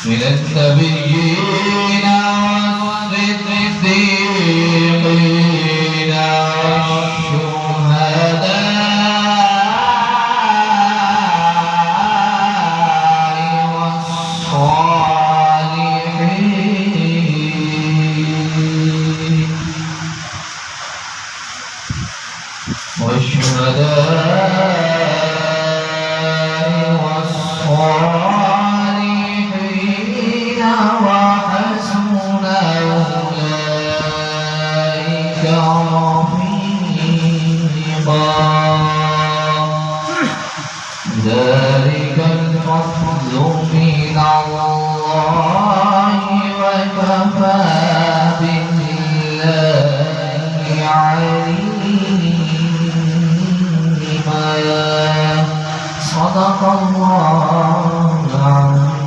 من النبيين والصديقين والشهداء والصالحين وحسن أولئك رفيقا ذلك الفضل من الله وكفى بالله عليما صدق الله العظيم.